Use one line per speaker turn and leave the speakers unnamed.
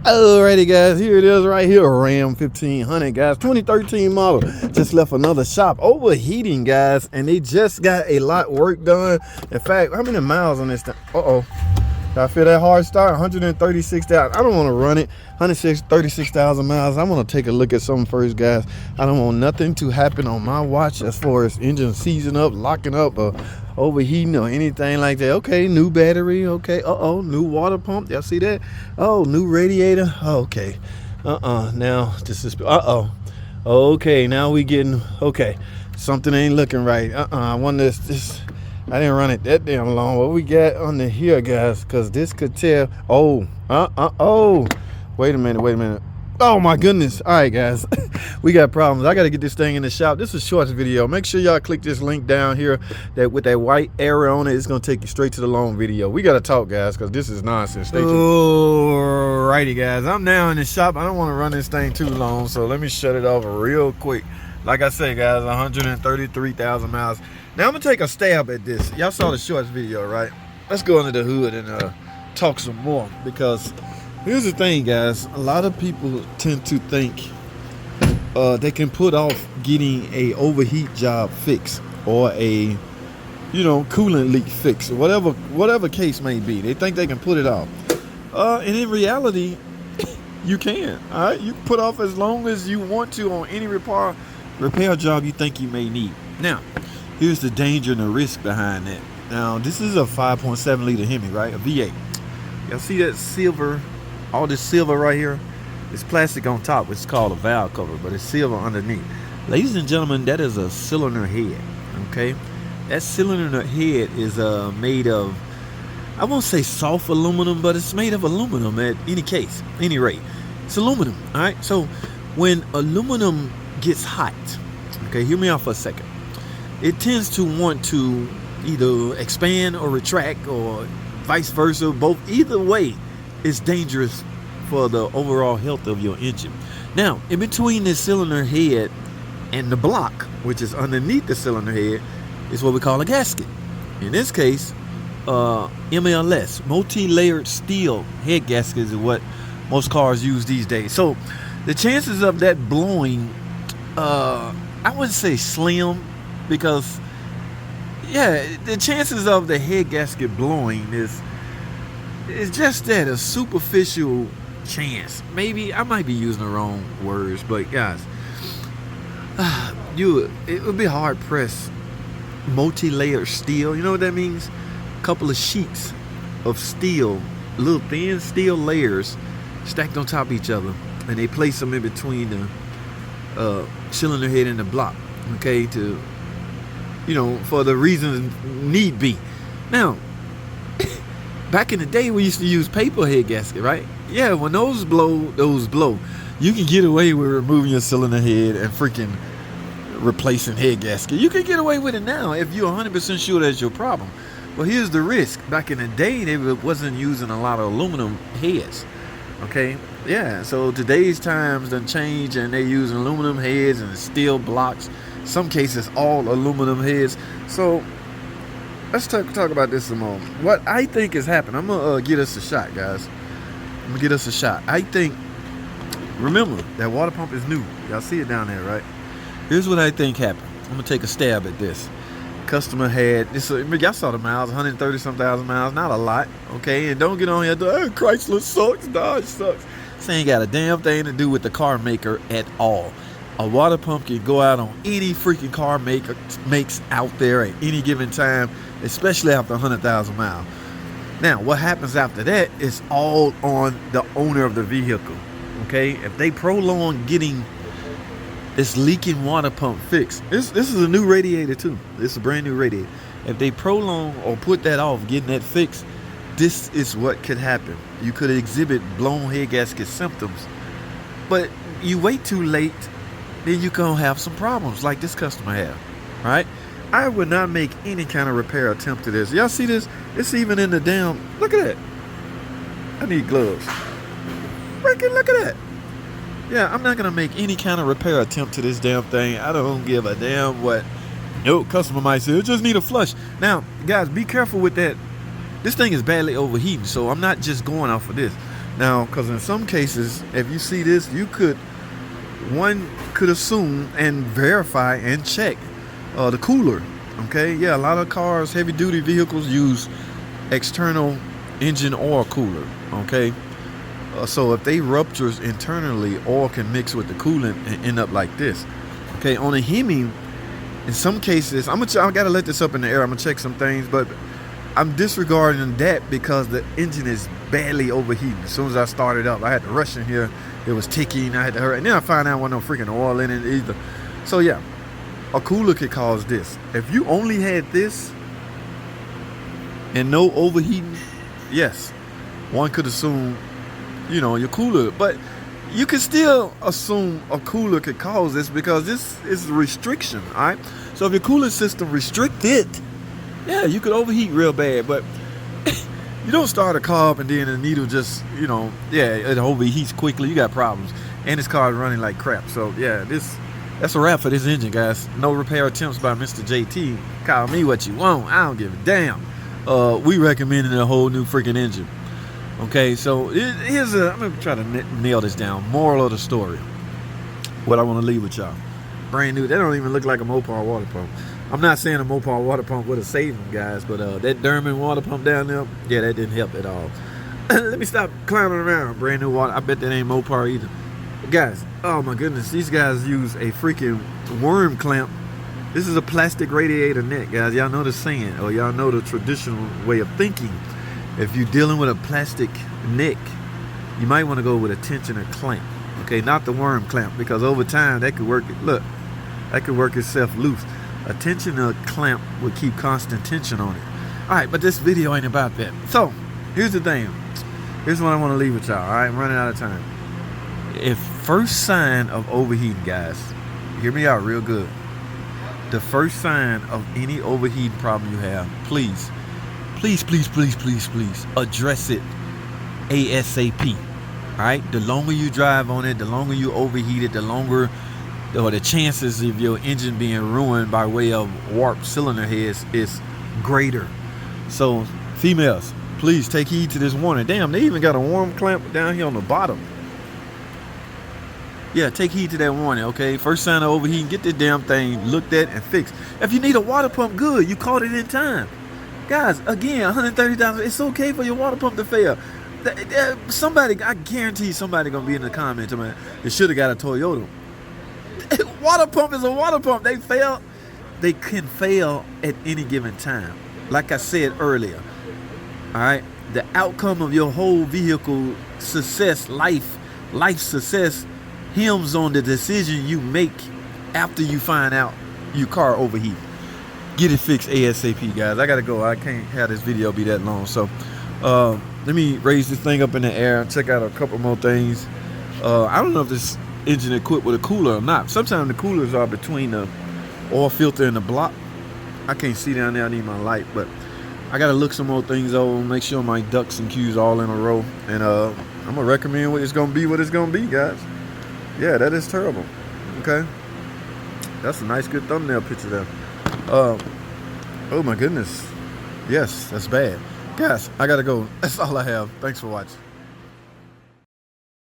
Alrighty guys, here it is right here, Ram 1500 guys, 2013 model. Just left another shop, Overheating guys, and they just got a lot of work done. In fact, how many miles on this thing? I feel that hard start, 136,000. I don't want to run it, 136,000 miles. I want to take a look at something first, guys. I don't want nothing to happen on my watch as far as engine seizing up, locking up, or overheating or anything like that. Okay, new battery. Okay, new water pump. Y'all see that? Oh, new radiator. Okay, now this is okay, now we getting okay, something ain't looking right. I wonder if this, I didn't run it that damn long. What we got under here, guys? Because this could tell. Wait a minute. Oh my goodness. All right, guys. We got problems. I got to get this thing in the shop. This is a short video. Make sure y'all click this link down here that with that white arrow on it. It's going to take you straight to the long video. We got to talk, guys, because this is nonsense. Alrighty, guys. I'm now in the shop. I don't want to run this thing too long, so let me shut it off real quick. Like I say, guys, 133,000 miles. Now, I'm going to take a stab at this. Y'all saw the shorts video, right? Let's go under the hood and talk some more, because here's the thing, guys. A lot of people tend to think they can put off getting a overheat job fix or a, coolant leak fix, or whatever case may be. They think they can put it off. And in reality, you can. All right, you can put off as long as you want to on any repair job you think you may need. Now, here's the danger and the risk behind that. Now, this is a 5.7 liter Hemi, right? A V8. Y'all see that silver? All this silver right here? It's plastic on top, which is called a valve cover, but it's silver underneath. Ladies and gentlemen, that is a cylinder head, okay? That cylinder head is made of, I won't say soft aluminum, but it's made of aluminum at any rate. It's aluminum, all right? So when aluminum gets hot, okay, hear me out for a second. It tends to want to either expand or retract or vice versa. Both, either way, it's dangerous for the overall health of your engine. Now, in between this cylinder head and the block, which is underneath the cylinder head, is what we call a gasket. In this case, MLS, multi-layered steel head gaskets is what most cars use these days. So the chances of that blowing, I wouldn't say slim, because the chances of the head gasket blowing is just that, a superficial chance. Maybe I might be using the wrong words, but guys, it would be hard pressed. Multi-layered steel, you know what that means? A couple of sheets of steel, little thin steel layers stacked on top of each other, and they place them in between the cylinder head and the block, okay, to, for the reasons need be. Now, back in the day, we used to use paper head gasket, right? Yeah, when those blow. You can get away with removing your cylinder head and freaking replacing head gasket. You can get away with it now if you're 100% sure that's your problem. But here's the risk. Back in the day, they wasn't using a lot of aluminum heads, okay? Yeah, so today's times done changed, and they're using aluminum heads and steel blocks. Some cases, all aluminum heads. So let's talk about this some more. What I think is happening, I'm going to get us a shot, guys. I think, remember, that water pump is new. Y'all see it down there, right? Here's what I think happened. I'm going to take a stab at this. Customer had, y'all saw the miles, 130-some thousand miles, not a lot, okay? And don't get on here, Chrysler sucks, Dodge sucks. This ain't got a damn thing to do with the car maker at all. A water pump can go out on any freaking car makes out there at any given time, especially after 100,000 miles. Now, what happens after that is all on the owner of the vehicle, okay? If they prolong getting this leaking water pump fixed, this is a new radiator too. This is a brand new radiator. If they prolong or put that off, getting that fixed, this is what could happen. You could exhibit blown head gasket symptoms, but you wait too late, then you gonna have some problems like this customer had, right? I would not make any kind of repair attempt to this. Y'all see this? It's even in the damn, look at that. I need gloves. Freaking look at that. Yeah, I'm not gonna make any kind of repair attempt to this damn thing. I don't give a damn what no customer might say. It just need a flush. Now, guys, be careful with that. This thing is badly overheating, so I'm not just going off of this. Now, because in some cases, if you see this, one could assume and verify and check the cooler. Okay, yeah, a lot of cars, heavy duty vehicles use external engine oil cooler. Okay, so if they ruptures internally, oil can mix with the coolant and end up like this. Okay, on a Hemi, in some cases, I gotta let this up in the air. I'm gonna check some things, but I'm disregarding that because the engine is badly overheating. As soon as I started up, I had to rush in here. It was ticking. I had to hurry. And then I found out there wasn't no freaking oil in it either. So yeah, a cooler could cause this. If you only had this and no overheating, yes, one could assume, your cooler. But you can still assume a cooler could cause this because this is a restriction, all right? So if your cooling system restricted, yeah, you could overheat real bad, but you don't start a car up and then the needle just, it overheats quickly. You got problems. And this car is running like crap. So, yeah, that's a wrap for this engine, guys. No repair attempts by Mr. JT. Call me what you want. I don't give a damn. We recommended a whole new freaking engine. Okay, so I'm going to try to nail this down. Moral of the story. What I want to leave with y'all. Brand new. That don't even look like a Mopar water pump. I'm not saying a Mopar water pump would have saved them, guys, but that Derman water pump down there, yeah, that didn't help at all. Let me stop clowning around. Brand new water. I bet that ain't Mopar either. But guys, oh my goodness, these guys use a freaking worm clamp. This is a plastic radiator neck, guys. Y'all know the saying, or y'all know the traditional way of thinking. If you're dealing with a plastic neck, you might want to go with a tensioner clamp. Okay, not the worm clamp, because over time that could work. Look, that could work itself loose. A tensioner clamp would keep constant tension on it. All right, but this video ain't about that. So here's the thing. Here's what I want to leave with y'all. All right, I'm running out of time. If first sign of overheating, guys, hear me out real good. The first sign of any overheating problem you have, please address it ASAP. All right, the longer you drive on it, the longer you overheat it, the longer or the chances of your engine being ruined by way of warped cylinder heads is greater. So females, please take heed to this warning. Damn, they even got a worm clamp down here on the bottom. Yeah, take heed to that warning, okay? First sign of overheating, get this damn thing looked at and fixed. If you need a water pump, good, you caught it in time. Guys, again, $130,000, it's okay for your water pump to fail. Somebody, I guarantee somebody gonna be in the comments, man, they should have got a Toyota. Water pump is a water pump. They can fail at any given time. Like I said earlier, all right, the outcome of your whole vehicle success, life success, hinges on the decision you make after you find out your car overheated. Get it fixed ASAP, guys. I gotta go. I can't have this video be that long. So let me raise this thing up in the air and check out a couple more things. I don't know if this engine equipped with a cooler or not. Sometimes the coolers are between the oil filter and the block. I can't see down there. I need my light, but I gotta look some more things over, make sure my ducks and Q's all in a row, and I'm gonna recommend what it's gonna be, guys. Yeah, that is terrible. Okay, that's a nice, good thumbnail picture there. Oh my goodness, yes, that's bad, guys. I gotta go. That's all I have. Thanks for watching.